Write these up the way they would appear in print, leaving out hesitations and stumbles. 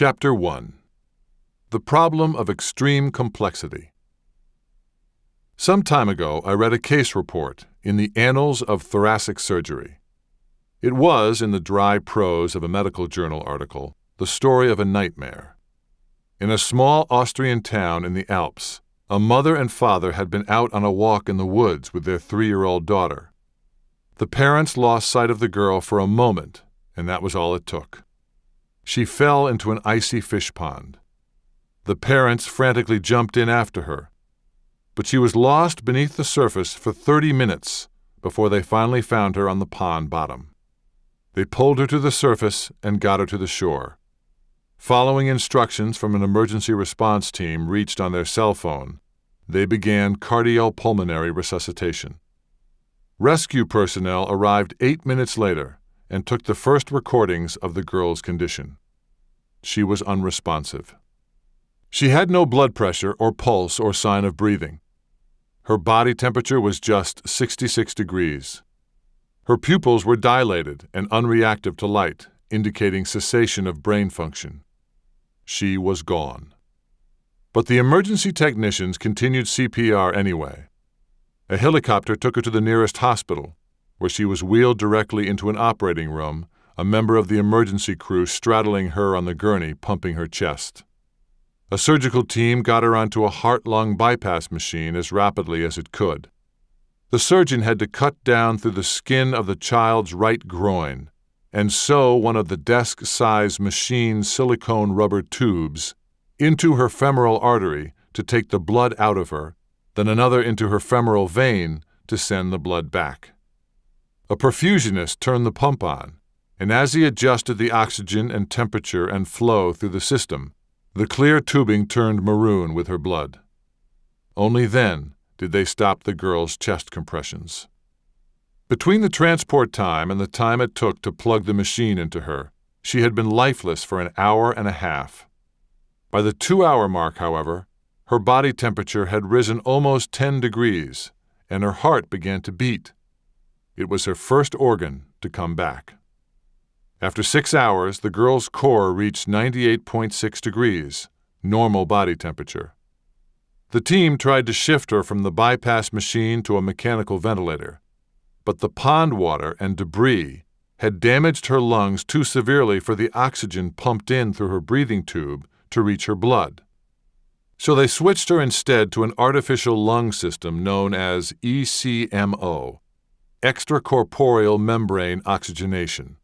Chapter 1. The Problem of Extreme Complexity. Some time ago, I read a case report in the Annals of Thoracic Surgery. It was, in the dry prose of a medical journal article, the story of a nightmare. In a small Austrian town in the Alps, a mother and father had been out on a walk in the woods with their 3-year-old daughter. The parents lost sight of the girl for a moment, and that was all it took. She fell into an icy fish pond. The parents frantically jumped in after her, but she was lost beneath the surface for 30 minutes before they finally found her on the pond bottom. They pulled her to the surface and got her to the shore. Following instructions from an emergency response team reached on their cell phone, they began cardiopulmonary resuscitation. Rescue personnel arrived 8 minutes later and took the first recordings of the girl's condition. She was unresponsive. She had no blood pressure or pulse or sign of breathing. Her body temperature was just 66 degrees. Her pupils were dilated and unreactive to light, indicating cessation of brain function. She was gone. But the emergency technicians continued CPR anyway. A helicopter took her to the nearest hospital, where she was wheeled directly into an operating room, a member of the emergency crew straddling her on the gurney, pumping her chest. A surgical team got her onto a heart-lung bypass machine as rapidly as it could. The surgeon had to cut down through the skin of the child's right groin and sew one of the desk-size machine silicone rubber tubes into her femoral artery to take the blood out of her, then another into her femoral vein to send the blood back. A perfusionist turned the pump on, and as he adjusted the oxygen and temperature and flow through the system, the clear tubing turned maroon with her blood. Only then did they stop the girl's chest compressions. Between the transport time and the time it took to plug the machine into her, she had been lifeless for an hour and a half. By the 2-hour mark, however, her body temperature had risen almost 10 degrees, and her heart began to beat. It was her first organ to come back. After 6 hours, the girl's core reached 98.6 degrees, normal body temperature. The team tried to shift her from the bypass machine to a mechanical ventilator, but the pond water and debris had damaged her lungs too severely for the oxygen pumped in through her breathing tube to reach her blood. So they switched her instead to an artificial lung system known as ECMO, extracorporeal membrane oxygenation.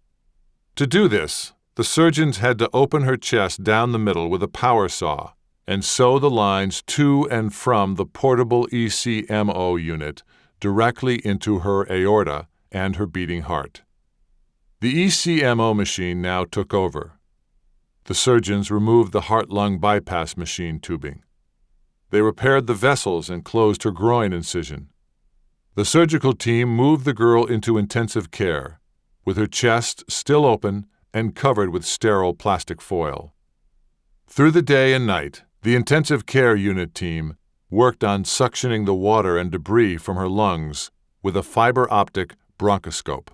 To do this, the surgeons had to open her chest down the middle with a power saw and sew the lines to and from the portable ECMO unit directly into her aorta and her beating heart. The ECMO machine now took over. The surgeons removed the heart-lung bypass machine tubing. They repaired the vessels and closed her groin incision. The surgical team moved the girl into intensive care, with her chest still open and covered with sterile plastic foil. Through the day and night, the intensive care unit team worked on suctioning the water and debris from her lungs with a fiber-optic bronchoscope.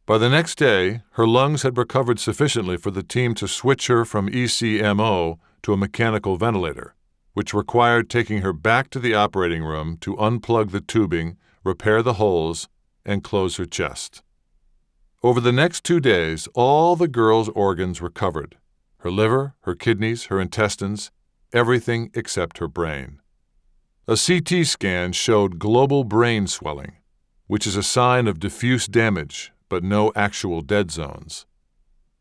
By the next day, her lungs had recovered sufficiently for the team to switch her from ECMO to a mechanical ventilator, which required taking her back to the operating room to unplug the tubing, repair the holes, and close her chest. Over the next 2 days, all the girl's organs recovered: her liver, her kidneys, her intestines, everything except her brain. A CT scan showed global brain swelling, which is a sign of diffuse damage, but no actual dead zones.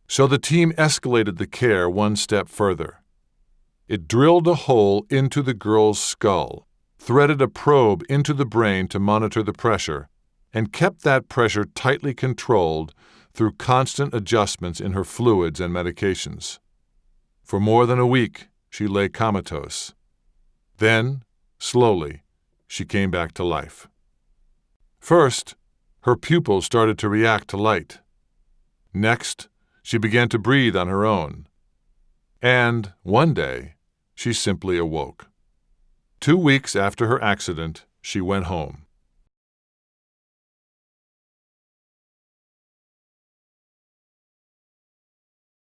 So the team escalated the care one step further. It drilled a hole into the girl's skull, threaded a probe into the brain to monitor the pressure, and kept that pressure tightly controlled through constant adjustments in her fluids and medications. For more than a week, she lay comatose. Then, slowly, she came back to life. First, her pupils started to react to light. Next, she began to breathe on her own. And, one day, she simply awoke. 2 weeks after her accident, she went home.